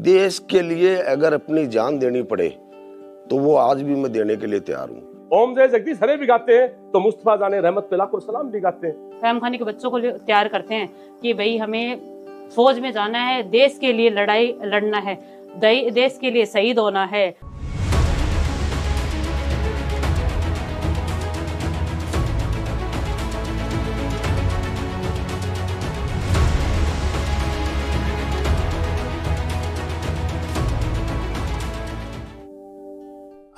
देश के लिए अगर अपनी जान देनी पड़े तो वो आज भी मैं देने के लिए तैयार हूँ। ओम जय जगदीश हरे भी गाते हैं तो मुस्तफा जाने रहमत पे लाखों सलाम भी गाते हैं। क़याम खानी के बच्चों को तैयार करते हैं कि भाई हमें फौज में जाना है, देश के लिए लड़ाई लड़ना है, देश के लिए शहीद होना है।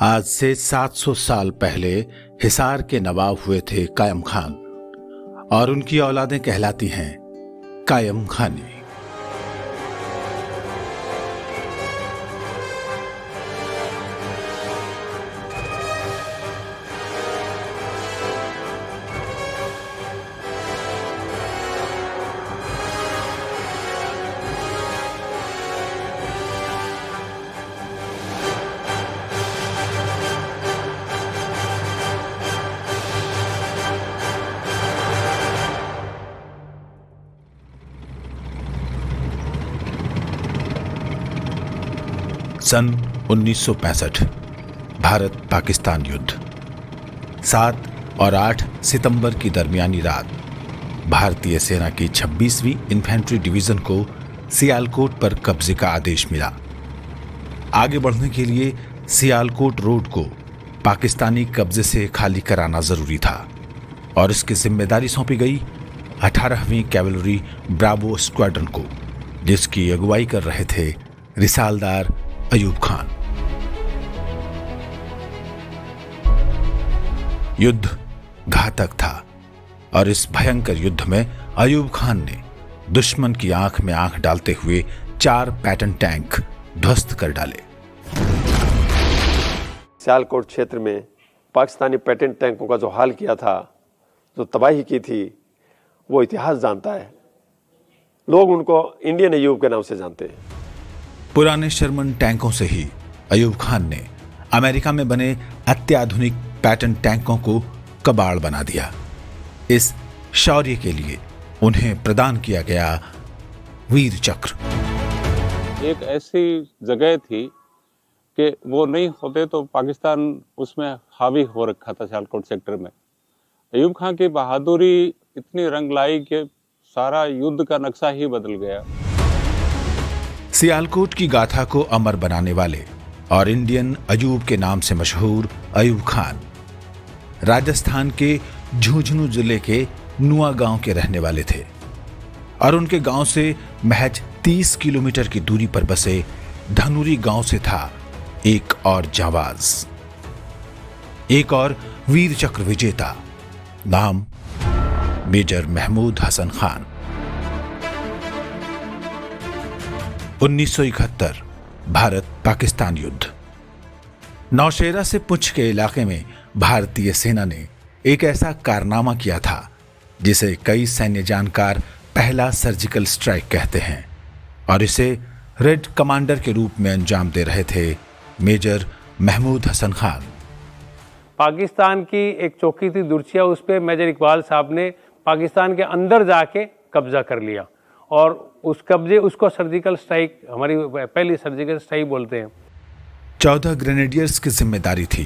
आज से 700 साल पहले हिसार के नवाब हुए थे कायम खान और उनकी औलादें कहलाती हैं कायम खानी। सन 1965 भारत पाकिस्तान युद्ध। 7 और 8 सितंबर की दरमियानी रात भारतीय सेना की 26वीं इन्फेंट्री डिवीजन को सियालकोट पर कब्जे का आदेश मिला। आगे बढ़ने के लिए सियालकोट रोड को पाकिस्तानी कब्जे से खाली कराना जरूरी था और इसकी जिम्मेदारी सौंपी गई 18वीं कैवलरी ब्रावो स्क्वाड्रन को, जिसकी अगुवाई कर रहे थे रिसालदार अयूब खान। युद्ध घातक था और इस भयंकर युद्ध में अयूब खान ने दुश्मन की आंख में आंख डालते हुए 4 पैटर्न टैंक ध्वस्त कर डाले। सियालकोट क्षेत्र में पाकिस्तानी पैटर्न टैंकों का जो हाल किया था, जो तबाही की थी, वो इतिहास जानता है। लोग उनको इंडियन अयूब के नाम से जानते हैं। पुराने शर्मन टैंकों से ही अयूब खान ने अमेरिका में बने अत्याधुनिक पैटर्न टैंकों को कबाड़ बना दिया। इस शौर्य के लिए उन्हें प्रदान किया गया वीर चक्र। एक ऐसी जगह थी कि वो नहीं होते तो पाकिस्तान उसमें हावी हो रखा था। सियालकोट सेक्टर में अयूब खान की बहादुरी इतनी रंग लाई कि सारा युद्ध का नक्शा ही बदल गया। सियालकोट की गाथा को अमर बनाने वाले और इंडियन अयूब के नाम से मशहूर अयूब खान राजस्थान के झुंझुनू जिले के नुआ गांव के रहने वाले थे और उनके गांव से महज 30 किलोमीटर की दूरी पर बसे धनुरी गांव से था एक और जांबाज, एक और वीर चक्र विजेता, नाम मेजर महमूद हसन खान। 1971 भारत पाकिस्तान युद्ध। नौशेरा से पुंछ के इलाके में भारतीय सेना ने एक ऐसा कारनामा किया था जिसे कई सैन्य जानकार पहला सर्जिकल स्ट्राइक कहते हैं और इसे रेड कमांडर के रूप में अंजाम दे रहे थे मेजर महमूद हसन खान। पाकिस्तान की एक चौकी थी दुर्चिया, उस पर मेजर इकबाल साहब ने पाकिस्तान के अंदर जाके कब्जा कर लिया और उस कब्जे उसको सर्जिकल स्ट्राइक, हमारी पहली सर्जिकल स्ट्राइक बोलते हैं। 14 ग्रेनेडियर्स की जिम्मेदारी थी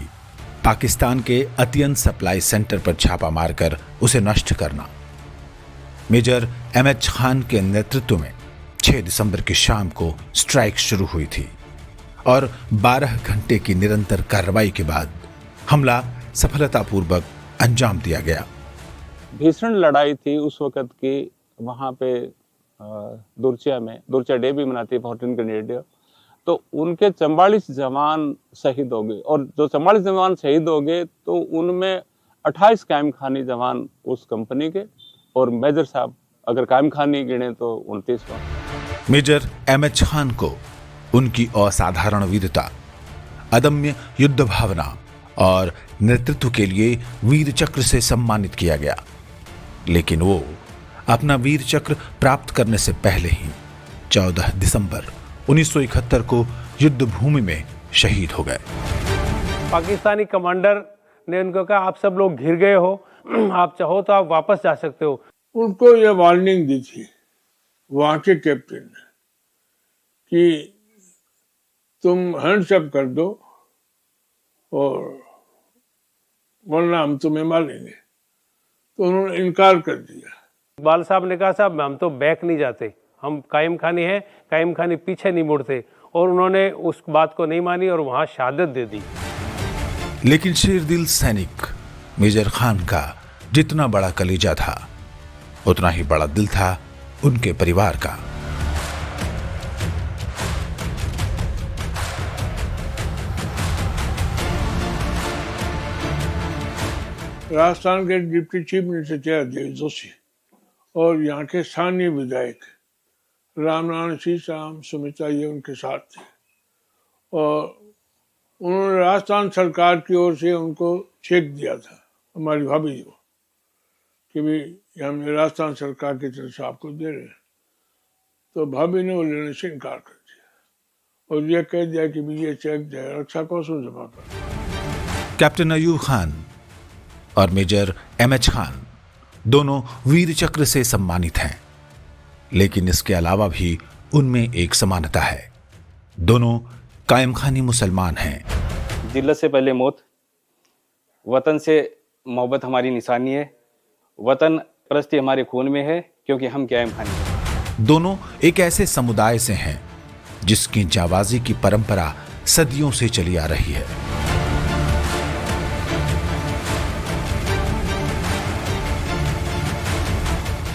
पाकिस्तान के अतियन सप्लाई सेंटर पर छापा मारकर उसे नष्ट करना। मेजर एमएच खान के नेतृत्व में 6 दिसंबर की शाम को स्ट्राइक शुरू हुई थी और 12 घंटे की निरंतर कार्रवाई के बाद हमला सफलतापूर्वक अंजाम दिया गया। भीषण लड़ाई थी उस वक्त की। वहां पे दुर्चिया डे भी मनाती है 14 ग्रेनेडियर। तो उनके 44 जवान शहीद हो गए और जो 44 जवान शहीद हो गए तो उनमें 28 कायम खानी जवान उस कंपनी के और मेजर साहब अगर कायम खानी गिने तो 29वां। मेजर एमएच खान को उनकी असाधारण वीरता, अदम्य युद्ध भावना और नेतृत्व के लिए वीर चक्र से सम्मानित किया गया, लेकिन वो अपना वीर चक्र प्राप्त करने से पहले ही 14 दिसंबर 1971 को युद्ध भूमि में शहीद हो गए। पाकिस्तानी कमांडर ने उनको कहा, आप सब लोग घिर गए हो, आप चाहो तो आप वापस जा सकते हो। उनको ये वार्निंग दी थी वहां के कैप्टन ने कि तुम हैंडशेक कर दो और वरना हम तुम्हें मारेंगे। तो उन्होंने इनकार कर दिया। इकबाल साहब ने कहा साहब हम तो बैक नहीं जाते, हम कायम खानी है, कायम खानी पीछे नहीं मुड़ते, और उन्होंने उस बात को नहीं मानी और वहां शहादत दे दी। लेकिन शेरदिल सैनिक मेजर खान का जितना बड़ा कलीजा था उतना ही बड़ा दिल था उनके परिवार का। राजस्थान के डिप्टी चीफ मिनिस्टर थे अजय जोशी और यहाँ के स्थानीय विधायक रामनारायण सीसाराम सुमित्रा ये उनके साथ थे, और उन्होंने राजस्थान सरकार की ओर से उनको चेक दिया था हमारी भाभी को कि भाई हम राजस्थान सरकार की तरफ से आपको दे रहे हैं। तो भाभी ने वो लेने से इनकार कर दिया और ये कह दिया कि ये चेक रक्षा कौशल जमा कर। कैप्टन अयूब खान और मेजर एमएच खान दोनों वीर चक्र से सम्मानित हैं, लेकिन इसके अलावा भी उनमें एक समानता है। दोनों कायम खानी मुसलमान हैं। जिल्लत से पहले मौत, वतन से मोहब्बत हमारी निशानी है, वतन परस्ती हमारे खून में है क्योंकि हम कायम खानी हैं। दोनों एक ऐसे समुदाय से हैं जिसकी जाबाजी की परंपरा सदियों से चली आ रही है।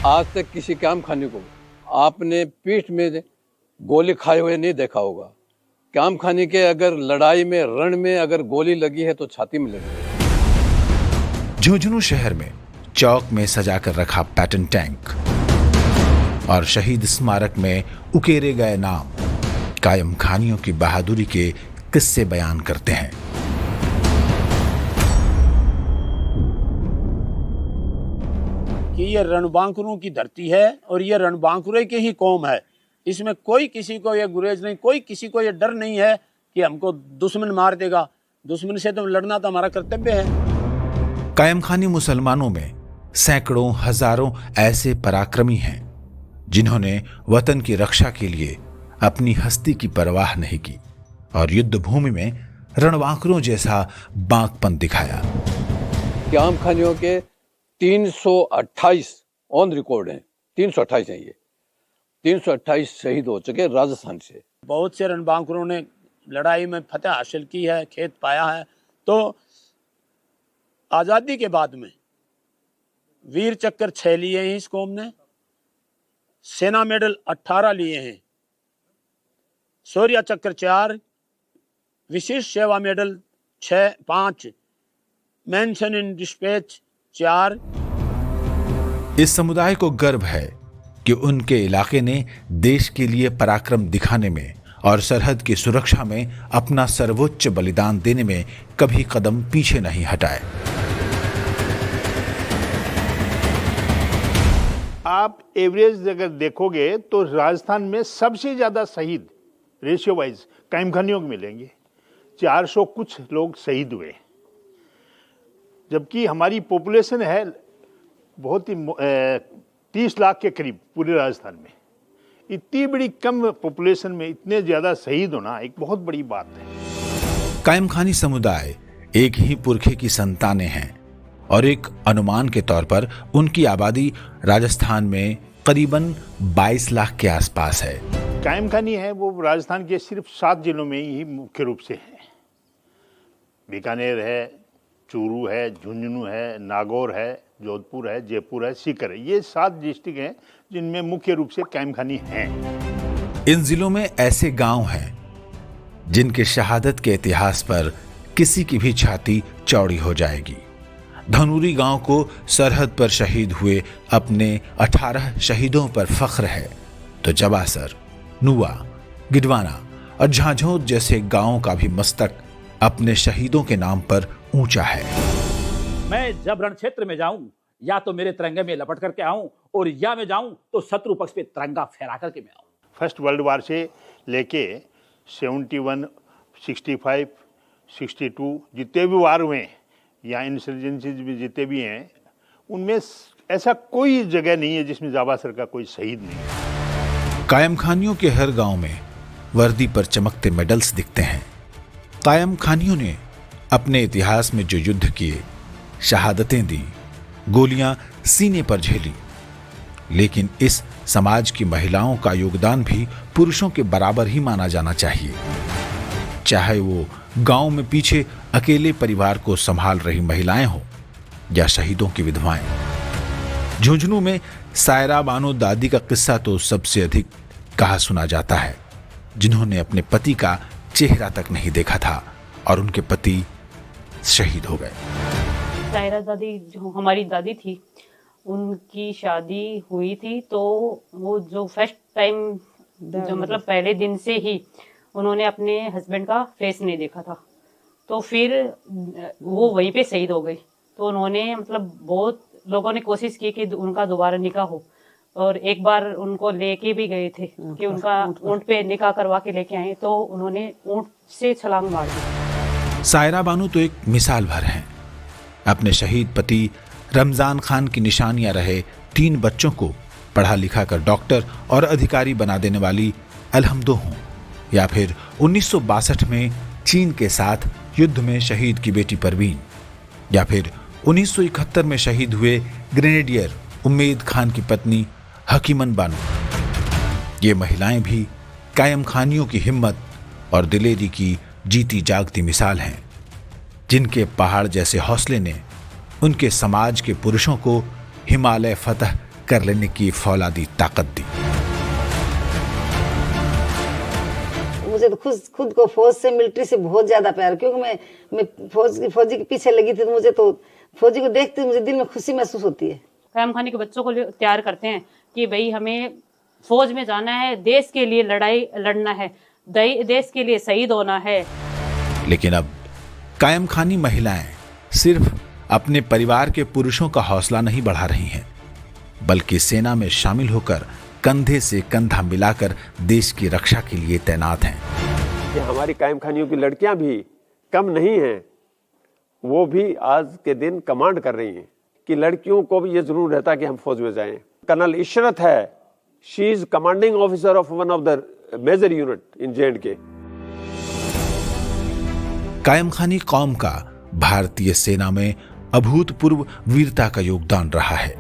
आज तक किसी कायम खाने को आपने पीठ में गोली खाए हुए नहीं देखा होगा। कायम खाने के अगर लड़ाई में रण में अगर गोली लगी है तो छाती में लगी है। झुंझुनू शहर में चौक में सजाकर रखा पैटर्न टैंक और शहीद स्मारक में उकेरे गए नाम कायम खानियों की बहादुरी के किस्से बयान करते हैं। कि ये रणबांकुरों की धरती है और ये रणबांकुरे की ही कौम है। इसमें कोई किसी को ये गुरेज नहीं, कोई किसी को ये डर नहीं है कि हमको दुश्मन मार देगा। दुश्मन से तो लड़ना तो हमारा कर्तव्य है। कायम खानी मुसलमानों में सैकड़ों हजारों ऐसे पराक्रमी हैं जिन्होंने वतन की रक्षा के लिए अपनी हस्ती की परवाह नहीं की और युद्ध भूमि में रणबांकुरों जैसा बांकपन दिखाया। कायम खानियों के 328 ऑन रिकॉर्ड हैं, 328 हैं। ये 328 शहीद हो चुके राजस्थान से। बहुत से रणबांकुरों ने लड़ाई में फतेह हासिल की है, खेत पाया है। तो आज़ादी के बाद में वीर चक्र 6 लिए हैं इस कौम ने, सेना मेडल 18 लिए हैं, शौर्य चक्र 4, विशिष्ट सेवा मेडल 5, मेंशन इन डिस्पैच 4। इस समुदाय को गर्व है कि उनके इलाके ने देश के लिए पराक्रम दिखाने में और सरहद की सुरक्षा में अपना सर्वोच्च बलिदान देने में कभी कदम पीछे नहीं हटाए। आप एवरेज अगर देखोगे तो राजस्थान में सबसे ज्यादा शहीद रेशियो वाइज कायम खानियों को मिलेंगे। 400 कुछ लोग शहीद हुए, जबकि हमारी पॉपुलेशन है बहुत ही 30 लाख के करीब पूरे राजस्थान में। इतनी बड़ी कम पॉपुलेशन में इतने ज्यादा शहीद होना एक बहुत बड़ी बात है। कायम खानी समुदाय एक ही पुरखे की संतानें हैं और एक अनुमान के तौर पर उनकी आबादी राजस्थान में करीबन 22 लाख के आसपास है। कायम खानी है वो राजस्थान के सिर्फ 7 जिलों में ही मुख्य रूप से है। बीकानेर है, चूरू है, झुंझुनू है, नागौर है, जोधपुर है, जयपुर है, सीकर है। ये 7 डिस्ट्रिक्ट हैं जिनमें मुख्य रूप से कायम खानी हैं। इन जिलों में ऐसे गांव हैं जिनके शहादत के इतिहास पर किसी की भी छाती चौड़ी हो जाएगी। धनूरी गांव को सरहद पर शहीद हुए अपने 18 शहीदों पर फख्र है, तो जबासर, नुआ, गिडवाना और झांझोर जैसे गांवों का भी मस्तक अपने शहीदों के नाम पर ऊंचा है। मैं जब रण क्षेत्र में जाऊं या तो मेरे तिरंगे में लपट करके आऊं और या मैं जाऊं तो शत्रु पक्ष पे तिरंगा फहरा करके मैं आऊं। फर्स्ट वर्ल्ड वार से लेके 71, 65, 62 जितने भी वार हुए या इंसर्जेंसीज भी जितने भी हैं, उनमें ऐसा कोई जगह नहीं है जिसमें जाबासर का कोई शहीद नहीं है। कायम खानियों के हर गांव में वर्दी पर चमकते मेडल्स दिखते हैं। कायम खानियों ने अपने इतिहास में जो युद्ध किए, शहादतें दी, गोलियां सीने पर झेली, लेकिन इस समाज की महिलाओं का योगदान भी पुरुषों के बराबर ही माना जाना चाहिए। चाहे वो गांव में पीछे अकेले परिवार को संभाल रही महिलाएं हों या शहीदों की विधवाएं। झुंझुनू में सायरा बानो दादी का किस्सा तो सबसे अधिक कहा सुना जाता है, जिन्होंने अपने पति का चेहरा तक नहीं देखा था और उनके पति शहीद हो गए। सायरा दादी जो हमारी दादी थी, उनकी शादी हुई थी, तो वो जो फर्स्ट टाइम जो मतलब पहले दिन से ही उन्होंने अपने हस्बैंड का फेस नहीं देखा था, तो फिर वो वहीं पे शहीद हो गई। तो उन्होंने मतलब बहुत लोगों ने कोशिश की कि उनका दोबारा निकाह हो, और एक बार उनको लेके भी गए थे कि उनका ऊंट पे निकाह करवा के लेके आए, तो उन्होंने ऊंट से छलांग मार दी। सायरा बानो तो एक मिसाल भर हैं। अपने शहीद पति रमजान खान की निशानियां रहे 3 बच्चों को पढ़ा लिखा कर डॉक्टर और अधिकारी बना देने वाली अलहमदो हों, या फिर 1962 में चीन के साथ युद्ध में शहीद की बेटी परवीन, या फिर 1971 में शहीद हुए ग्रेनेडियर उम्मेद खान की पत्नी हकीमन बानो। ये महिलाएं भी कायम खानियों की हिम्मत और दिलेरी की जीती जागती मिसाल हैं, जिनके पहाड़ जैसे हौसले ने उनके समाज के पुरुषों को हिमालय फतह कर लेने की फौलादी ताकत दी। मुझे तो खुद को फौज से, मिलिट्री से बहुत ज्यादा प्यार, क्योंकि मैं फौजी के पीछे लगी थी, तो मुझे तो फौजी को देखते मुझे दिल में खुशी महसूस होती है। कायम खानी के बच्चों को तैयार करते हैं कि भाई हमें फौज में जाना है, देश के लिए लड़ाई लड़ना है, देश के लिए शहीद होना है। लेकिन अब कायम खानी महिलाएं सिर्फ अपने परिवार के पुरुषों का हौसला नहीं बढ़ा रही हैं, बल्कि सेना में शामिल होकर कंधे से कंधा मिलाकर देश की रक्षा के लिए तैनात हैं। कि हमारी कायम खानियों की लड़कियां भी कम नहीं हैं, वो भी आज के दिन कमांड कर रही हैं। कि लड़कियों को भी ये जरूर रहता कि हम फौज में जाएं। कर्नल इशरत है, she is commanding officer of one of the major unit in J&K। कायम खानी कौम का भारतीय सेना में अभूतपूर्व वीरता का योगदान रहा है।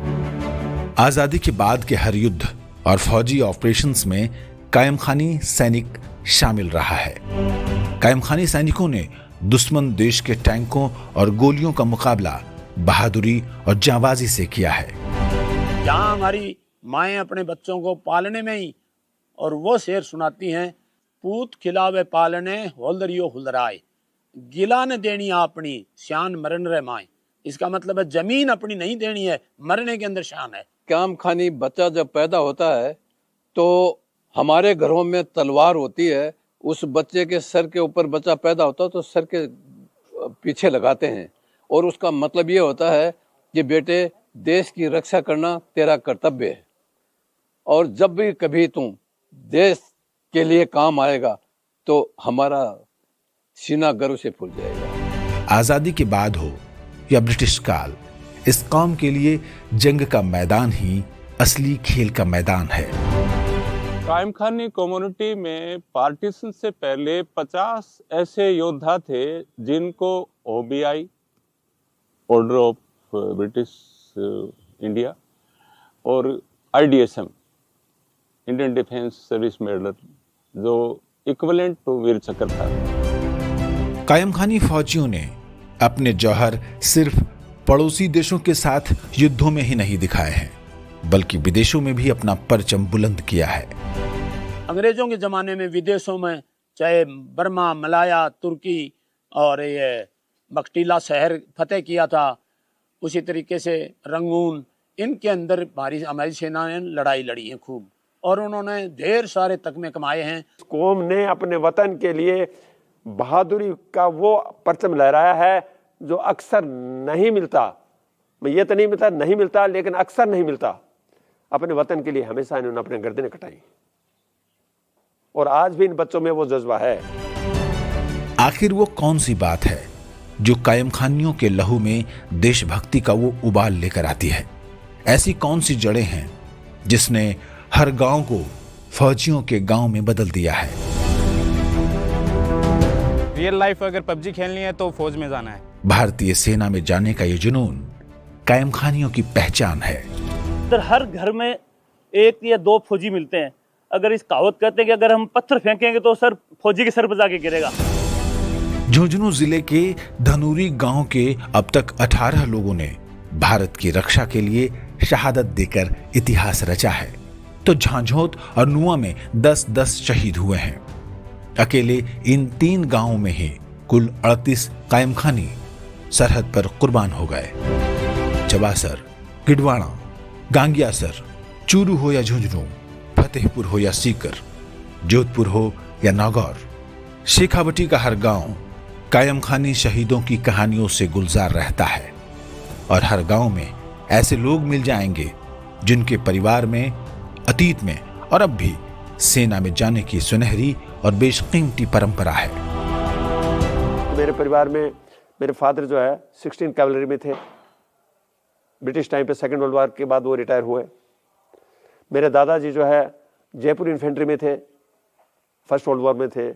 आजादी के बाद के हर युद्ध और फौजी ऑपरेशंस में कायम खानी सैनिक शामिल रहा है। कायम खानी सैनिकों ने दुश्मन देश के टैंकों और गोलियों का मुकाबला बहादुरी और जांबाजी से किया है। जहां हमारी माएं अपने बच्चों को पालने में ही, और वो शेर सुनाती हैं, पूत खिलावे पालने होलदरियो हुलराए, गिला न देनी अपनी शान मरन रे माए। इसका मतलब है जमीन अपनी नहीं देनी है, मरने के अंदर शान है। कायम खानी बच्चा जब पैदा होता है तो हमारे घरों में तलवार होती है, उस बच्चे के सर के ऊपर बच्चा पैदा होता है तो सर के पीछे लगाते हैं, और उसका मतलब ये होता है कि बेटे देश की रक्षा करना तेरा कर्तव्य है, और जब भी कभी तुम देश के लिए काम आएगा तो हमारा सीना गर्व से फूल जाएगा। आजादी के बाद हो या ब्रिटिश काल, इस कौम के लिए जंग का मैदान ही असली खेल का मैदान है। कायम खानी कम्युनिटी में पार्टीशन से पहले 50 ऐसे योद्धा थे जिनको OBI, order of British India, और IDSM, Indian defence service medal, जो इक्विवेलेंट टू वीर चक्र था। कायम खानी फौजियों ने अपने जौहर सिर्फ पड़ोसी देशों के साथ युद्धों में ही नहीं दिखाए हैं, बल्कि विदेशों में भी अपना परचम बुलंद किया है। अंग्रेजों के जमाने में विदेशों में चाहे बर्मा, मलाया, तुर्की और ये बख्टीला शहर फतेह किया था, उसी तरीके से रंगून, इनके अंदर हमारी सेना ने लड़ाई लड़ी है खूब, और उन्होंने ढेर सारे तगमे कमाए हैं। कौम ने अपने वतन के लिए बहादुरी का वो परचम लहराया है जो अक्सर नहीं मिलता। मैं ये तो नहीं मिलता, लेकिन अक्सर नहीं मिलता। अपने वतन के लिए हमेशा इन्होंने अपने गर्दनें कटाई, और आज भी इन बच्चों में वो जज्बा है। आखिर वो कौन सी बात है जो कायम खानियों के लहू में देशभक्ति का वो उबाल लेकर आती है? ऐसी कौन सी जड़ें हैं जिसने हर गांव को फौजियों के गांव में बदल दिया है? रियल लाइफ अगर पबजी खेलनी है तो फौज में जाना है। भारतीय सेना में जाने का ये जुनून कायम खानियों की पहचान है। इधर हर घर में 1 या 2 फौजी मिलते हैं। अगर इस कहावत कहते हैं कि अगर हम पत्थर फेंकेंगे तो सर फौजी के सर पर जाके गिरेगा। झुंझुनू जिले के धनूरी गांव के अब तक 18 लोगों ने भारत की रक्षा के लिए शहादत देकर इतिहास रचा है, तो झांझोत और नुआ में 10-10 शहीद हुए हैं। अकेले इन 3 गांवों में ही कुल 38 कायम खानी सरहद पर कुर्बान हो गए। चबासर, गिडवाणा, गांगियासर, चूरू हो या झुंझुनू, फतेहपुर हो या सीकर, जोधपुर हो या नागौर, शेखावटी का हर गांव कायम खानी शहीदों की कहानियों से गुलजार रहता है। और हर गांव में ऐसे लोग मिल जाएंगे जिनके परिवार में अतीत में और अब भी सेना में जाने की सुनहरी और बेशकीमती परंपरा है। मेरे परिवार में मेरे फादर जो है 16 कैवलरी में थे। ब्रिटिश टाइम पे सेकेंड वर्ल्ड वॉर के बाद वो रिटायर हुए। मेरे दादाजी जो है जयपुर इन्फेंट्री में थे, फर्स्ट वर्ल्ड वॉर में थे।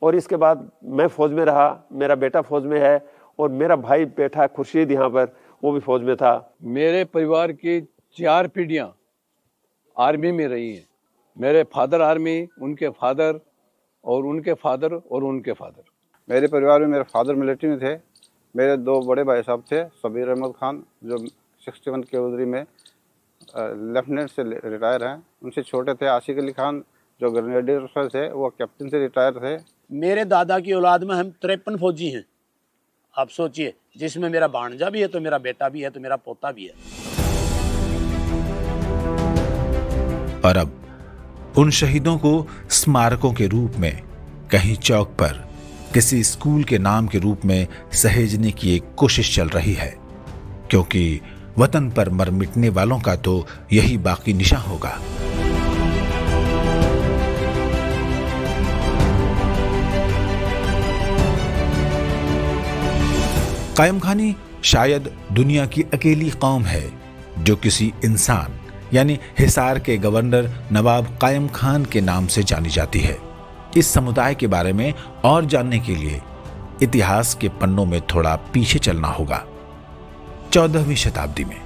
और इसके बाद मैं फौज में रहा, मेरा बेटा फौज में है और मेरा भाई बैठा खुर्शीद यहाँ पर, वो भी फौज में था। मेरे परिवार की 4 पीढ़ियां आर्मी में रही हैं। मेरे फादर आर्मी, उनके फादर और उनके फादर और उनके फादर। मेरे परिवार में मेरे फादर मिलिट्री में थे। मेरे 2 बड़े भाई साहब थे, सबीर अहमद खान जो 61 कैवलरी में लेफ्टिनेंट से रिटायर हैं। उनसे छोटे थे आशिक अली खान जो ग्रेनेडियर थे, वो कैप्टन से रिटायर थे। मेरे दादा की औलाद में हम 53 फौजी हैं। आप सोचिए, जिसमें मेरा भांजा भी है तो मेरा बेटा भी है तो मेरा पोता भी है। और अब उन शहीदों को स्मारकों के रूप में कहीं चौक पर किसी स्कूल के नाम के रूप में सहेजने की एक कोशिश चल रही है, क्योंकि वतन पर मर मिटने वालों का तो यही बाकी निशान होगा। कायम खानी शायद दुनिया की अकेली कौम है जो किसी इंसान यानी हिसार के गवर्नर नवाब कायम खान के नाम से जानी जाती है। इस समुदाय के बारे में और जानने के लिए इतिहास के पन्नों में थोड़ा पीछे चलना होगा। 14वीं शताब्दी में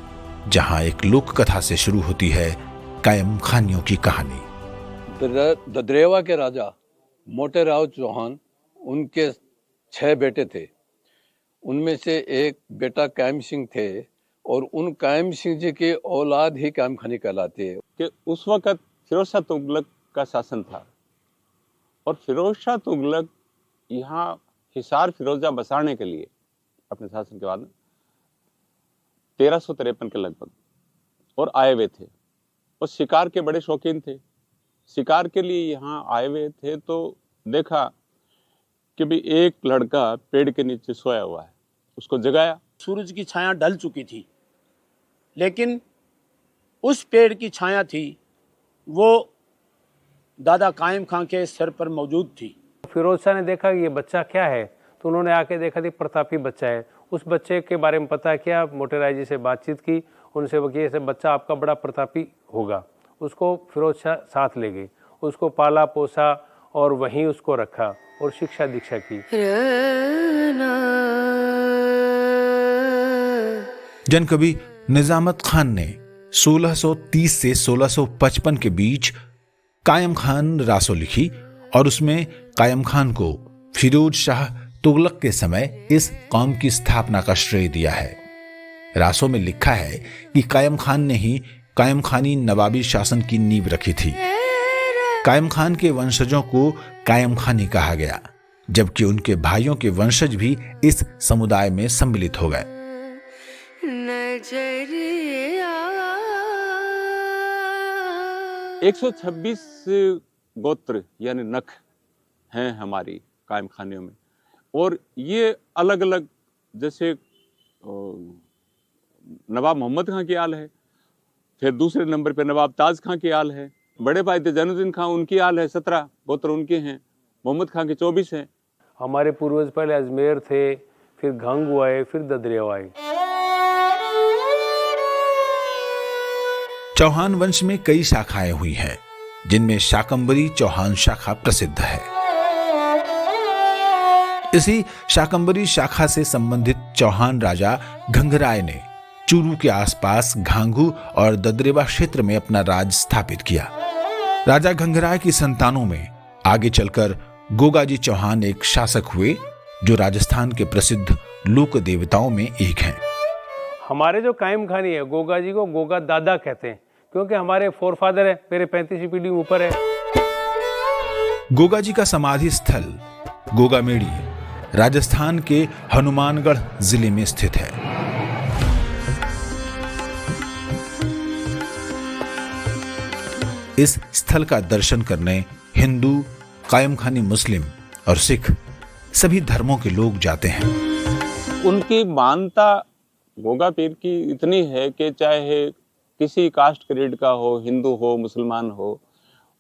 जहां एक लोक कथा से शुरू होती है कायम खानियों की कहानी। ददरेवा के राजा मोटे राव चौहान, उनके 6 बेटे थे। उनमें से एक बेटा कायम सिंह थे और उन कायम सिंह जी की औलाद ही कायम खानी कहलाती है। कि उस वक्त फिरोज शाह तुगलक का शासन था और फिरोज शाह तुगलक यहाँ हिसार फिरोजा बसाने के लिए अपने शासन के बाद 1353 के लगभग और आए हुए थे और शिकार के बड़े शौकीन थे। शिकार के लिए यहाँ आए हुए थे तो देखा कि भी एक लड़का पेड़ के नीचे सोया हुआ है, उसको जगाया। सूरज की छाया ढल चुकी थी, लेकिन उस पेड़ की छाया थी वो दादा कायम खान के सर पर मौजूद थी। फिरोज शाह ने देखा कि ये बच्चा क्या है, तो उन्होंने आके देखा कि प्रतापी बच्चा है। उस बच्चे के बारे में पता किया, मोटे राय जी से बातचीत की, उनसे वो कि ऐसे बच्चा आपका बड़ा प्रतापी होगा। उसको फिरोज शाह साथ ले गए, उसको पाला पोसा और वहीं उसको रखा और शिक्षा दीक्षा की। जनकवि निजामत खान ने 1630 से 1655 के बीच कायम खान रासो लिखी और उसमें कायम खान को फिरोज शाह तुगलक के समय इस कौम की स्थापना का श्रेय दिया है। रासो में लिखा है कि कायम खान ने ही कायम खानी नवाबी शासन की नींव रखी थी। कायम खान के वंशजों को कायम खानी कहा गया, जबकि उनके भाइयों के वंशज भी इस समुदाय में सम्मिलित हो गए। 126 गोत्र यानी नख हैं हमारी कायम खानियों में और ये अलग अलग, जैसे नवाब मोहम्मद खां की आल है, फिर दूसरे नंबर पे नवाब ताज खां की आल है, बड़े भाई थे जैनुद्दीन खां उनकी आल है, 17 गोत्र उनके हैं, मोहम्मद खां के 24 हैं। हमारे पूर्वज पहले अजमेर थे, फिर घंगू आए, फिर ददरेवा आए। चौहान वंश में कई शाखाएं हुई हैं, जिनमें शाकंभरी चौहान शाखा प्रसिद्ध है। इसी शाकंभरी शाखा से संबंधित चौहान राजा घंघराय ने चूरू के आसपास घांगू और ददरेवा क्षेत्र में अपना राज स्थापित किया। राजा घंघराय की संतानों में आगे चलकर गोगाजी चौहान एक शासक हुए जो राजस्थान के प्रसिद्ध लोक देवताओं में एक हैं। हमारे जो कायम खानी है गोगा जी को गोगा दादा कहते हैं, क्योंकि हमारे फोरफादर है, मेरे 35 पीढ़ी ऊपर है। गोगा जी का समाधि स्थल गोगामेड़ी राजस्थान के हनुमानगढ़ जिले में स्थित है। इस स्थल का दर्शन करने हिंदू, कायम खानी मुस्लिम और सिख सभी धर्मों के लोग जाते हैं। उनकी मानता गोगा पीर की इतनी है कि चाहे किसी कास्ट क्रीड का हो, हिंदू हो, मुसलमान हो,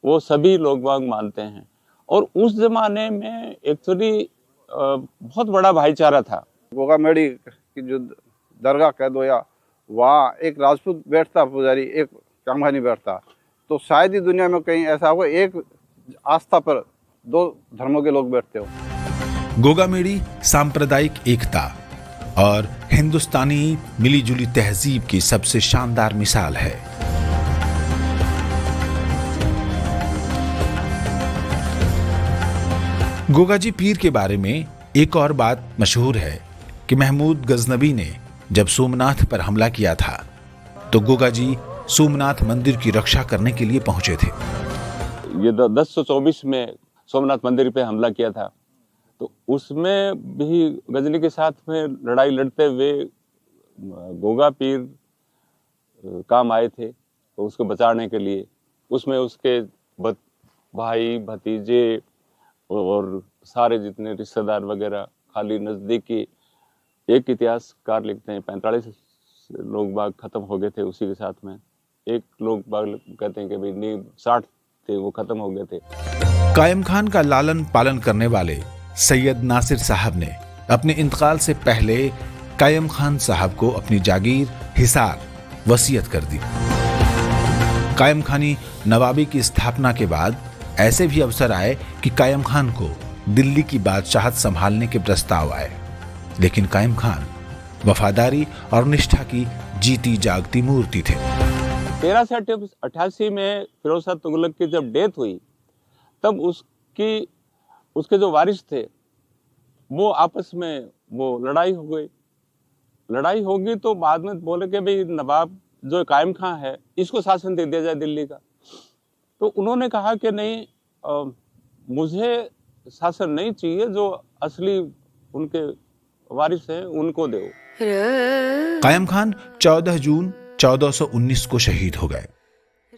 वो सभी लोग बाग मानते हैं। और उस जमाने में एक्चुअली बहुत बड़ा भाईचारा था। गोगामेड़ी की जो दरगाह कह दो या वहाँ एक राजपूत बैठता पुजारी, एक कामखानी बैठता, तो शायद ही दुनिया में कहीं ऐसा हो एक आस्था पर दो धर्मों के लोग बैठते हो। गोगामेड़ी सांप्रदायिक एकता और हिंदुस्तानी मिलीजुली तहजीब की सबसे शानदार मिसाल है। गोगाजी पीर के बारे में एक और बात मशहूर है कि महमूद गजनबी ने जब सोमनाथ पर हमला किया था तो गोगाजी सोमनाथ मंदिर की रक्षा करने के लिए पहुंचे थे। ये 1024 में सोमनाथ मंदिर पे हमला किया था, तो उसमें भी गजनी के साथ में लड़ाई लड़ते हुए गोगा पीर काम आए थे, तो उसको बचाने के लिए। उसमें उसके भाई भतीजे और सारे जितने रिश्तेदार वगैरह, खाली नज़दीकी, एक इतिहासकार लिखते हैं 45 लोग बाग खत्म हो गए थे उसी के साथ में। एक लोग बाग कहते हैं कि भाई नहीं 60 थे, वो खत्म हो गए थे। कायम खान का लालन पालन करने वाले सैयद नासिर साहब ने अपने इंतकाल से पहले कायम खान साहब को अपनी जागीर हिसार वसीयत कर दी। कायम खानी नवाबी की स्थापना के बाद ऐसे भी अवसर आए कि कायम खान को दिल्ली की बादशाहत संभालने के प्रस्ताव आए, लेकिन कायम खान वफादारी और निष्ठा की जीती जागती मूर्ति थे। 1388 में फिरोज शाह तुगलक की जब डेथ हुई, तब उसके जो वारिस थे वो आपस में वो लड़ाई हो गई। तो बाद में बोले कि भाई नवाब जो कायम खां है इसको शासन दे दिया जाए दिल्ली का। तो उन्होंने कहा कि नहीं, मुझे शासन नहीं चाहिए, जो असली उनके वारिस हैं उनको दो। कायम खान 14 जून 1419 को शहीद हो गए।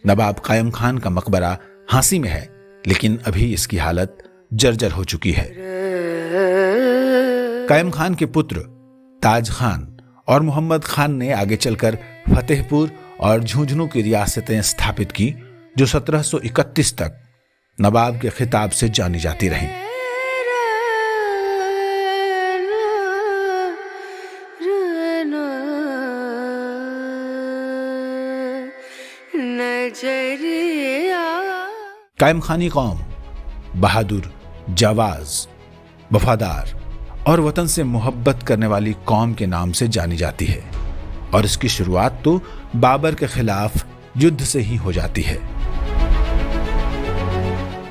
नवाब कायम खान का मकबरा हांसी में है, लेकिन अभी इसकी हालत जर्जर हो चुकी है। कायम खान के पुत्र ताज खान और मोहम्मद खान ने आगे चलकर फतेहपुर और झुंझुनू की रियासतें स्थापित की, जो 1731 तक नवाब के खिताब से जानी जाती रहीं। कायम खानी कौम बहादुर, जावाज, वफादार और वतन से मोहब्बत करने वाली कौम के नाम से जानी जाती है, और इसकी शुरुआत तो बाबर के खिलाफ युद्ध से ही हो जाती है।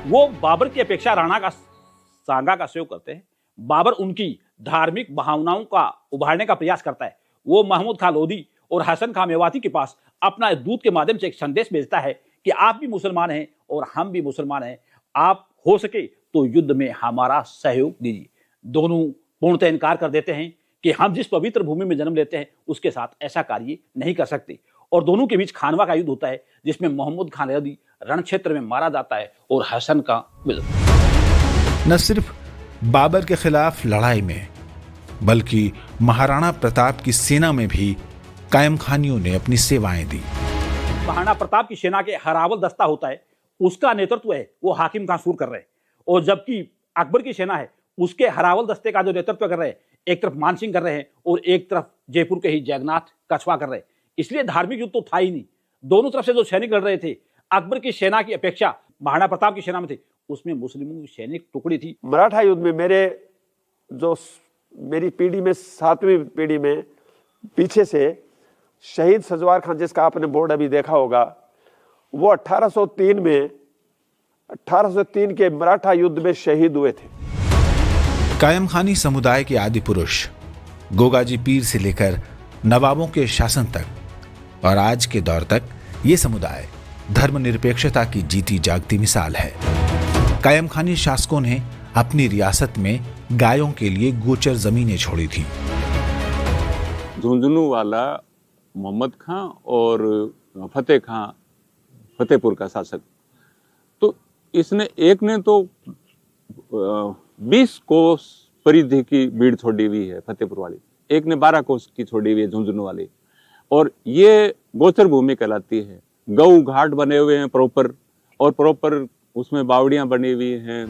वो बाबर की अपेक्षा राणा का सांगा का सहयोग करते हैं। बाबर उनकी धार्मिक भावनाओं का उभारने का प्रयास करता है। वो महमूद खां लोधी और हसन खां मेवाती के पास अपना दूत के माध्यम से एक संदेश भेजता है कि आप भी मुसलमान हैं और हम भी मुसलमान हैं, आप हो सके तो युद्ध में हमारा सहयोग दीजिए। दोनों पूर्णतः इनकार कर देते हैं कि हम जिस पवित्र भूमि में जन्म लेते हैं उसके साथ ऐसा कार्य नहीं कर सकते, और दोनों के बीच खानवा का युद्ध होता है, जिसमें मोहम्मद खान लोधी रण क्षेत्र में मारा जाता है और हसन का विजय। न सिर्फ बाबर के खिलाफ लड़ाई में, बल्कि महाराणा प्रताप की सेना में भी कायम खानियों ने अपनी सेवाएं दी। महाराणा प्रताप की सेना के हरावल दस्ता होता है, उसका नेतृत्व है वो हाकिम खान सूर कर रहे हैं, और जबकि अकबर की सेना है उसके हरावल दस्ते का जो नेतृत्व कर रहे हैं, एक तरफ मान सिंह कर रहे हैं और एक तरफ जयपुर के ही जगन्नाथ कछवा कर रहे हैं। इसलिए धार्मिक युद्ध तो था ही नहीं। दोनों तरफ से जो सैनिक लड़ रहे थे, अकबर की सेना की अपेक्षा महाराणा प्रताप की सेना में थे, उसमें मुस्लिमों की सैनिक टुकड़ी थी। मराठा युद्ध में मेरे जो मेरी पीढ़ी में 7वीं पीढ़ी में पीछे से शहीद सजवार खान, जिसका आपने बोर्ड अभी देखा होगा, वो 1803 के मराठा युद्ध में शहीद हुए थे। कायम खानी समुदाय के आदि पुरुष गोगाजी पीर से लेकर नवाबों के शासन तक और आज के दौर तक ये समुदाय धर्मनिरपेक्षता की जीती जागती मिसाल है। कायम खानी शासकों ने अपनी रियासत में गायों के लिए गोचर जमीनें छोड़ी थी। झुंझुनू वाला मोहम्मद खां और फतेह खां, फतेहपुर का शासक, तो इसने एक ने तो 20 कोस परिधि की भीड़ छोड़ी हुई है फतेहपुर वाली, एक ने 12 कोस की छोड़ी हुई है झुंझुनू वाली, और ये गोचर भूमि कहलाती है। गौ घाट बने हुए हैं प्रॉपर, और प्रॉपर उसमें बावड़ियां बनी हुई हैं।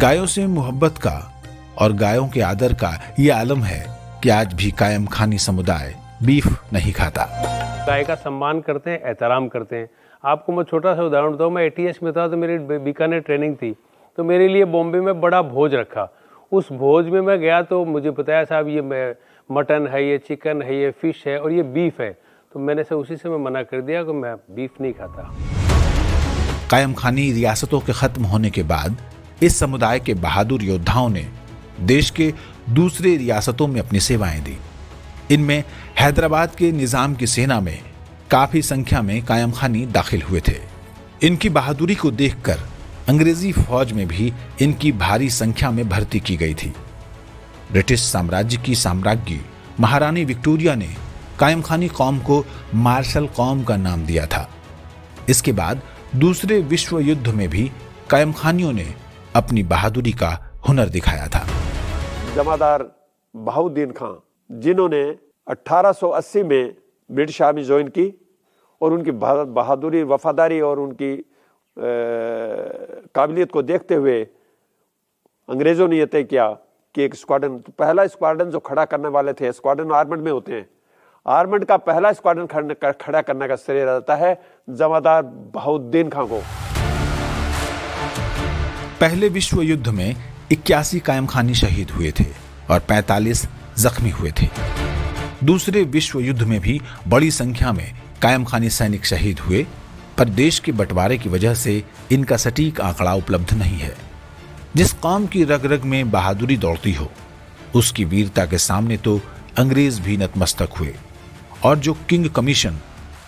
गायों से मोहब्बत का और गायों के आदर का ये आलम है कि आज भी कायम खानी समुदाय बीफ नहीं खाता। गाय का सम्मान करते हैं, एहतराम करते हैं। आपको मैं छोटा सा उदाहरण बताऊँ, मैं ATS में था तो मेरी बीकानेर ट्रेनिंग थी, तो मेरे लिए बॉम्बे में बड़ा भोज रखा। उस भोज में मैं गया तो मुझे बताया साहब ये मटन है, ये चिकन है, ये फिश है और ये बीफ है, तो मैंने से उसी से मैं मना कर दिया कि मैं बीफ नहीं खाता। कायम खानी रियासतों के खत्म होने के बाद इस समुदाय के बहादुर योद्धाओं ने देश के दूसरे रियासतों में अपनी सेवाएं दी। इनमें हैदराबाद के निजाम की सेना में काफी संख्या में कायम खानी दाखिल हुए थे। इनकी बहादुरी को देखकर अंग्रेजी फौज में भी इनकी भारी संख्या में भर्ती की गई थी। ब्रिटिश साम्राज्य की साम्राज्ञी महारानी विक्टोरिया ने कायम खानी कौम को मार्शल कौम का नाम दिया था। इसके बाद दूसरे विश्व युद्ध में भी कायम खानियों ने अपनी बहादुरी का हुनर दिखाया था। जमादार बहाउद्दीन खां, जिन्होंने 1880 में ब्रिटिश आर्मी ज्वाइन की, और उनकी बहादुरी, वफादारी और उनकी काबिलियत को देखते हुए अंग्रेजों ने यह तय किया कि एक स्क्वाड्रन, तो पहला स्क्वाड्रन जो खड़ा करने वाले थे, स्क्वाड्रन आर्मड में होते हैं, आर्मड का पहला स्क्वाड्रन खड़ा करने का श्रेय रहता है जमादार बहाउद्दीन खां को। पहले विश्व युद्ध में 81 कायम खानी शहीद हुए थे और 45 जख्मी हुए थे। दूसरे विश्व युद्ध में भी बड़ी संख्या में कायम खानी सैनिक शहीद हुए, पर देश के बंटवारे की वजह से इनका सटीक आंकड़ा उपलब्ध नहीं है। जिस कौम की रग रग में बहादुरी दौड़ती हो, उसकी वीरता के सामने तो अंग्रेज भी नतमस्तक हुए, और जो किंग कमीशन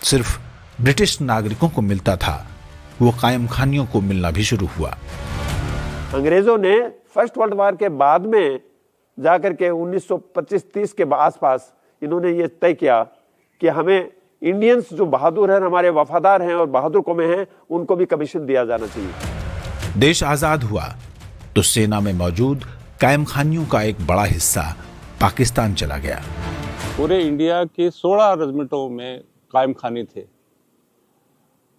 सिर्फ ब्रिटिश नागरिकों को मिलता था, वो कायम खानियों को मिलना भी शुरू हुआ। अंग्रेजों ने फर्स्ट वर्ल्ड वार के बाद में जाकर के 1925-30 के आसपास इन्होंने ये तय किया कि हमें इंडियंस जो बहादुर हैं, हमारे वफादार हैं और बहादुर कौमें हैं, उनको भी कमीशन दिया जाना चाहिए। देश आजाद हुआ तो सेना में मौजूद कायम खानियों का एक बड़ा हिस्सा पाकिस्तान चला गया। पूरे इंडिया के 16 रेजिमेंटों में कायम खानी थे।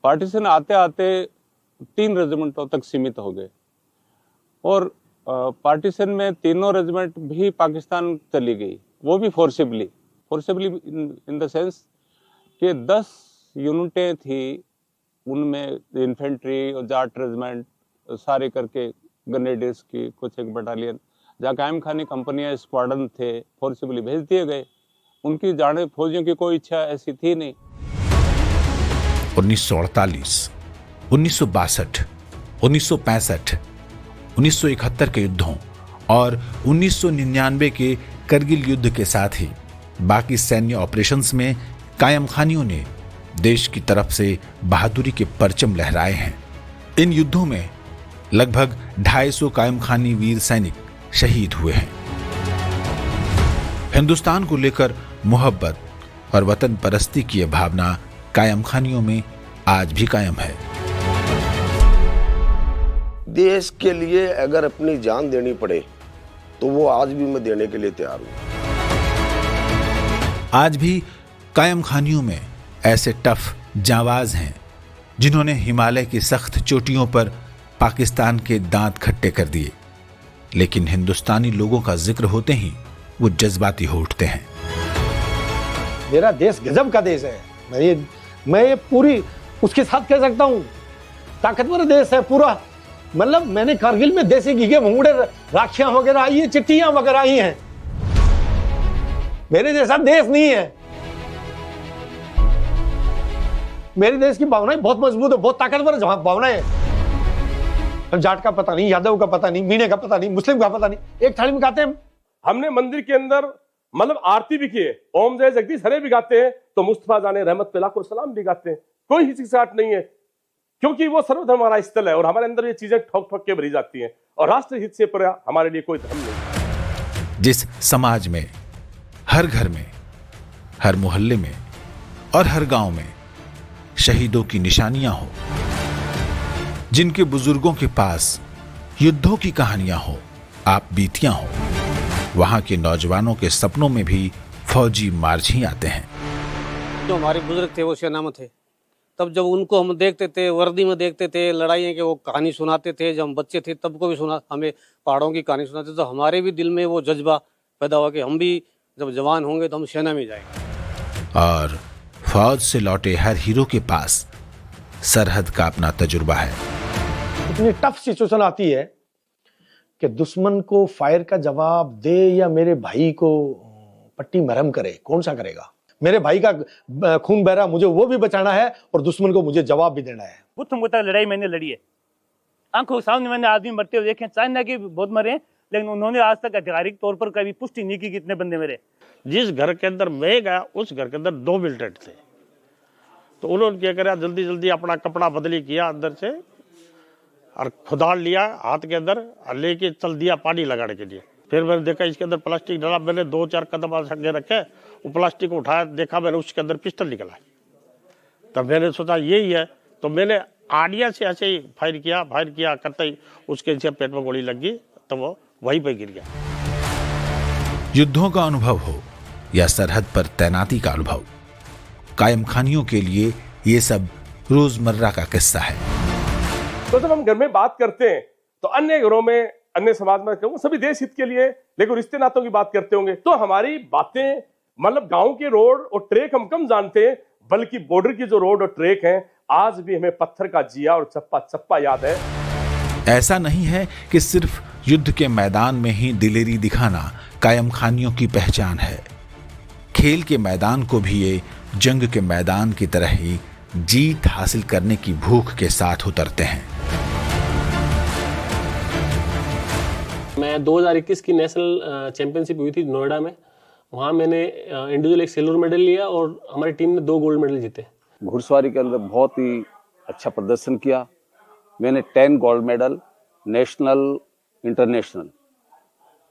पार्टीशन आते आते 3 रेजिमेंटों तक सीमित हो गए, और पार्टीशन में तीनों रेजिमेंट भी पाकिस्तान चली गई, वो भी फोर्सिबली इन द सेंस कि 10 यूनिटें थी, उनमें इन्फेंट्री और जाट रेजिमेंट सारे करके, ग्रेनेडियर्स की कुछ एक बटालियन, जहाँ कायम खानी कंपनियां स्क्वाड्रन थे, फोर्सिबली भेज दिए गए। उनकी जाने फौजियों की कोई इच्छा ऐसी थी नहीं। 1948, 1962, 1965, 1971 के युद्धों और 1999 के करगिल युद्ध के साथ ही बाकी सैन्य ऑपरेशंस में कायम खानियों ने देश की तरफ से बहादुरी के परचम लहराए हैं। इन युद्धों में लगभग 250 कायम खानी वीर सैनिक शहीद हुए हैं। हिंदुस्तान को लेकर मोहब्बत और वतन परस्ती की यह भावना कायम खानियों में आज भी कायम है। देश के लिए अगर अपनी जान देनी पड़े तो वो आज भी मैं देने के लिए तैयार हूं। आज भी कायम खानियों में ऐसे टफ जांबाज हैं जिन्होंने हिमालय की सख्त चोटियों पर पाकिस्तान के दांत खट्टे कर दिए, लेकिन हिंदुस्तानी लोगों का जिक्र होते ही वो जज्बाती हो उठते हैं। मेरा देश गजब का देश है, मैं ये पूरी उसके साथ कह सकता हूं, ताकतवर देश है पूरा, मतलब मैंने कारगिल में देसी घी के भंगुड़े राखियां वगैरह आई है, चिट्ठियां वगैरह आई हैं। मेरे जैसा देश नहीं है। मेरे देश की भावनाएं बहुत मजबूत है, बहुत ताकतवर भावनाएं हैं। जाट का पता नहीं, यादव का पता नहीं, मीणे का पता नहीं, मुस्लिम का पता नहीं, एक थाली में खाते हैं। हमने मंदिर के अंदर मतलब आरती भी की है, ओम जय जगदीश हरे भी गाते हैं, तो मुस्तफा जाने रहमत पे लाखों सलाम भी गाते हैं। कोई हिचकिचाहट नहीं है, क्योंकि वो सर्वधर्म हमारा स्थल है और हमारे अंदर ये चीजें ठोक ठोक के भरी जाती हैं और राष्ट्र हित से पर हमारे लिए कोई धर्म नहीं। जिस समाज में हर घर में, हर मोहल्ले में और हर गांव में शहीदों की निशानियां हो, जिनके बुजुर्गों के पास युद्धों की कहानियां हो, आप बीतियां हो, वहां के नौजवानों के सपनों में भी फौजी मार्च ही आते हैं। जो हमारे बुजुर्ग थे वो सेना में थे, तब जब उनको हम देखते थे, वर्दी में देखते थे, लड़ाइयों के वो कहानी सुनाते थे, जब हम बच्चे थे तब को भी सुना, हमें पहाड़ों की कहानी सुनाते थे, तो हमारे भी दिल में वो जज्बा पैदा हुआ कि हम भी जब जवान होंगे तो हम सेना में जाएंगे। और फौज से लौटे हर हीरो के पास सरहद का अपना तजुर्बा है। इतनी टफ सिचुएशन आती है कि दुश्मन को फायर का जवाब दे या मेरे भाई को पट्टी मरहम करे, कौन सा करेगा? मेरे भाई का खून बह रहा, मुझे वो भी बचाना है और दुश्मन को मुझे जवाब भी देना है। बुद्ध लड़ाई मैंने लड़ी है, आंखों के सामने मैंने आदमी मरते हुए देखे, चाइना के बहुत मरे, लेकिन उन्होंने आज तक आधिकारिक तौर पर कभी पुष्टि नहीं की कितने बंदे मेरे। जिस घर के अंदर मैं गया उस घर के अंदर 2 मिलिटेंट थे, तो उन्होंने क्या करा, जल्दी जल्दी अपना कपड़ा बदली किया अंदर से और खुदाड़ लिया हाथ के अंदर और लेके चल दिया पानी लगाने के लिए। फिर मैंने देखा इसके अंदर प्लास्टिक डाला, मैंने 2-4 कदम आगे रखे, वो प्लास्टिक को उठाया, देखा मैंने उसके अंदर पिस्टल निकला। तब मैंने सोचा यही है, तो मैंने आड़िया से ऐसे ही फायर किया करते ही उसके पेट में गोली लग गई, तो वो वहीं पे गिर गया। युद्धों का अनुभव हो या सरहद पर तैनाती का अनुभव, कायम खानियों के लिए ये सब रोजमर्रा का किस्सा है। तो जब हम घर में बात करते हैं तो अन्य घरों में, अन्य समाज में कहूँ सभी देश हित के लिए, लेकिन रिश्ते नातों की बात करते होंगे तो हमारी बातें मतलब गांव के रोड और ट्रैक हम कम जानते हैं, बल्कि बॉर्डर की जो रोड और ट्रैक हैं आज भी हमें पत्थर का जिया और चप्पा चप्पा याद है। ऐसा नहीं है कि सिर्फ युद्ध के मैदान में ही दिलेरी दिखाना कायम खानियों की पहचान है। खेल के मैदान को भी ये जंग के मैदान की तरह ही जीत हासिल करने की भूख के साथ उतरते हैं। मैं 2021 की नेशनल चैंपियनशिप हुई थी नोएडा में, वहाँ मैंने इंडिविजुअल एक सिल्वर मेडल लिया और हमारी टीम ने 2 गोल्ड मेडल जीते। घुड़सवारी के अंदर बहुत ही अच्छा प्रदर्शन किया। मैंने 10 गोल्ड मेडल, नेशनल, इंटरनेशनल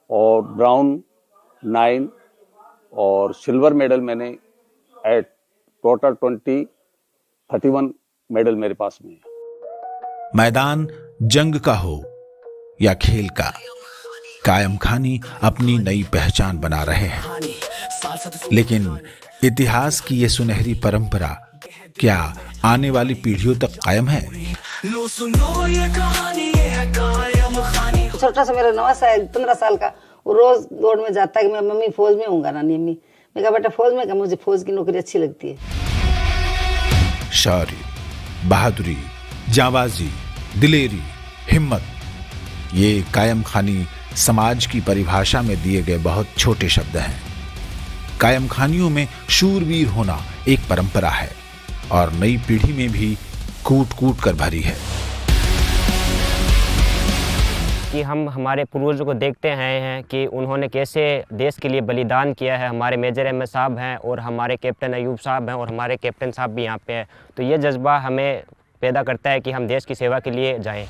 और ब्राउन 9 और सिल्वर मेडल मैंने एट टोटल 31 मेडल मेरे पास में है। मैदान जंग का हो या खेल का, कायम खानी अपनी नई पहचान बना रहे हैं। लेकिन इतिहास की ये सुनहरी परंपरा क्या आने वाली पीढ़ियों तक कायम है? छोटा सा मेरा नवासा है 15 साल का, वो रोज दौड़ में जाता है कि मैं मम्मी फौज में हूँगा नानी अम्मी। मैं कहा बेटा फौज में, मुझे फौज की नौकरी अच्छी लगती है। शौर्य, बहादुरी, जाबाजी, दिलेरी, हिम्मत, ये कायम खानी समाज की परिभाषा में दिए गए बहुत छोटे शब्द हैं। कायम खानियों में शूरवीर होना एक परंपरा है और नई पीढ़ी में भी कूट कूट कर भरी है। कि हम हमारे पूर्वजों को देखते हैं कि उन्होंने कैसे देश के लिए बलिदान किया है। हमारे मेजर अहमद साहब हैं और हमारे कैप्टन अयूब साहब हैं और हमारे कैप्टन साहब भी यहाँ पे हैं, तो ये जज्बा हमें पैदा करता है कि हम देश की सेवा के लिए जाएं।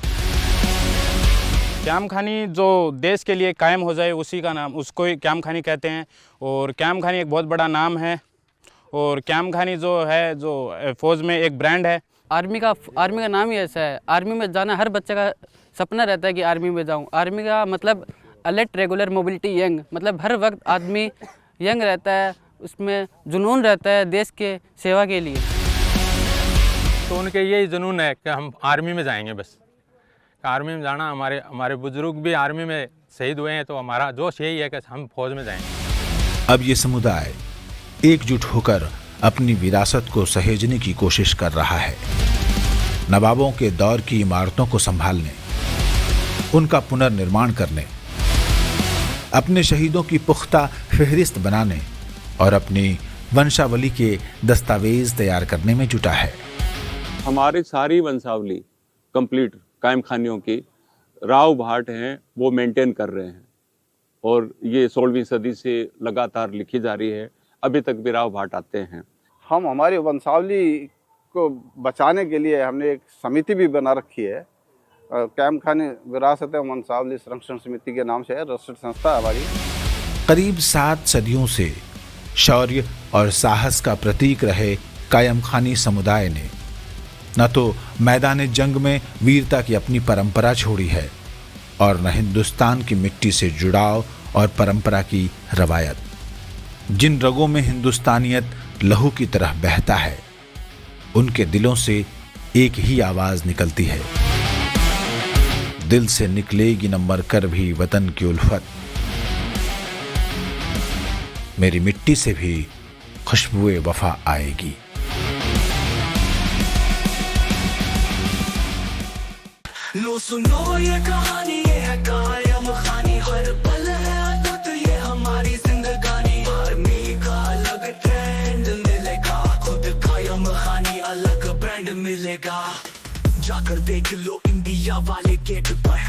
क्याम खानी जो देश के लिए कायम हो जाए उसी का नाम, उसको ही क्याम खानी कहते हैं। और क्याम खानी एक बहुत बड़ा नाम है और क्याम खानी जो है, जो फौज में एक ब्रांड है। आर्मी का नाम ही ऐसा है। आर्मी में जाना हर बच्चे का सपना रहता है कि आर्मी में जाऊं। आर्मी का मतलब अलर्ट, रेगुलर, मोबिलिटी, यंग, मतलब हर वक्त आदमी यंग रहता है, उसमें जुनून रहता है देश के सेवा के लिए। तो उनके यही जुनून है कि हम आर्मी में जाएंगे, बस आर्मी में जाना। हमारे बुजुर्ग भी आर्मी में शहीद हुए हैं, तो हमारा जोश यही है कि हम फौज में जाएंगे। अब ये समुदाय एकजुट होकर अपनी विरासत को सहेजने की कोशिश कर रहा है। नवाबों के दौर की इमारतों को संभालने, उनका पुनर्निर्माण करने, अपने शहीदों की पुख्ता फहरिस्त बनाने और अपनी वंशावली के दस्तावेज तैयार करने में जुटा है। हमारी सारी वंशावली कंप्लीट कायम खानियों की राव भाट हैं वो मेंटेन कर रहे हैं और ये 16वीं सदी से लगातार लिखी जा रही है। अभी तक भी राव भाट आते हैं। हम हमारी वंशावली को बचाने के लिए हमने एक समिति भी बना रखी है, कायम खानी विरासत वंशावली संरक्षण समिति के नाम से है, रजिस्टर्ड संस्था हमारी। करीब 7 सदियों से शौर्य और साहस का प्रतीक रहे कायम खानी समुदाय ने न तो मैदान जंग में वीरता की अपनी परंपरा छोड़ी है और न हिंदुस्तान की मिट्टी से जुड़ाव और परंपरा की रवायत। जिन रगों में हिंदुस्तानियत लहू की तरह बहता है, उनके दिलों से एक ही आवाज निकलती है, दिल से निकलेगी न मरकर भी वतन की उल्फत, मेरी मिट्टी से भी खुशबुए वफा आएगी। लो सुनो ये कहानी, ये है कायम खानी, हर पल है अटूट ये हमारी जिंदगानी। आर्मी का अलग ट्रेंड मिलेगा, खुद कायम खानी अलग ब्रांड मिलेगा। जाकर देख लो इंडिया वाले गेट पर,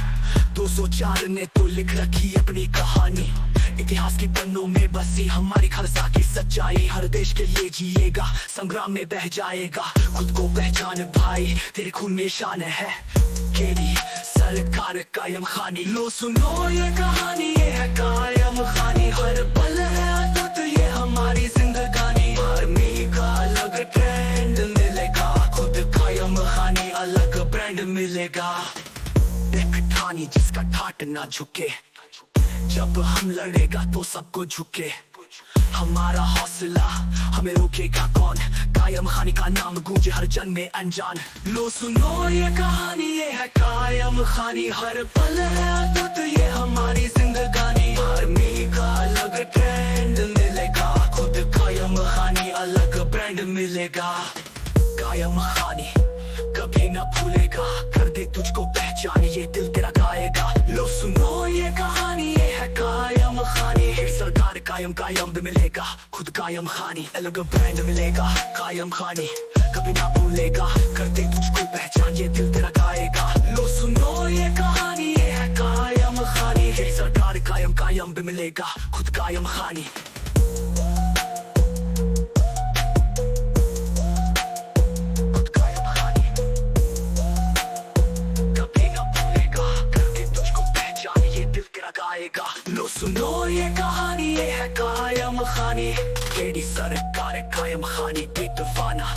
204 ने तो लिख रखी अपनी कहानी। इतिहास की पन्नों में बसी हमारी खालसा की सच्चाई, हर देश के लिए जिएगा, संग्राम में बह जाएगा। खुद को पहचान भाई, तेरे खून में शान है, केडी सरकार कायम खानी। लो सुनो ये कहानी, ये है कायम खानी, हर पल है अटूट ये हमारी जिंदगानी। आर्मी का अलग ट्रेंड मिलेगा, खुद कायम खानी अलग ब्रांड मिलेगा। एक ठानी जिसका ठाट ना झुके, जब हम लड़ेगा तो सबको झुके। हमारा हौसला हमें रोकेगा कौन, कायम खानी का नाम गूंजे हर जन में अनजान। लो सुनो ये कहानी, ये है कायम खानी, हर पल है अटूट ये हमारी जिंदगानी। आर्मी का अलग ट्रेंड मिलेगा, खुद कायम खानी अलग ब्रांड मिलेगा। कायम खानी कभी न भूलेगा, कर दे तुझको पहचान ये दिल तेरा गाएगा। लो सुनो ये कहानी, ये है कायम खानी, सरकार कायम कायम भी मिलेगा, खुद कायम खानी अलग ब्रांड मिलेगा। कायम खानी कभी ना भूलेगा, कर दे तुझको पहचान ये दिल तेरा गाएगा। लो सुनो ये कहानी, ये है कायम खानी, सरकार कायम कायम भी मिलेगा, खुद कायम खानी। लो सुनो ये कहानी, ये है कायम खानी, केडी सरकार कायम खानी पे दीवाना।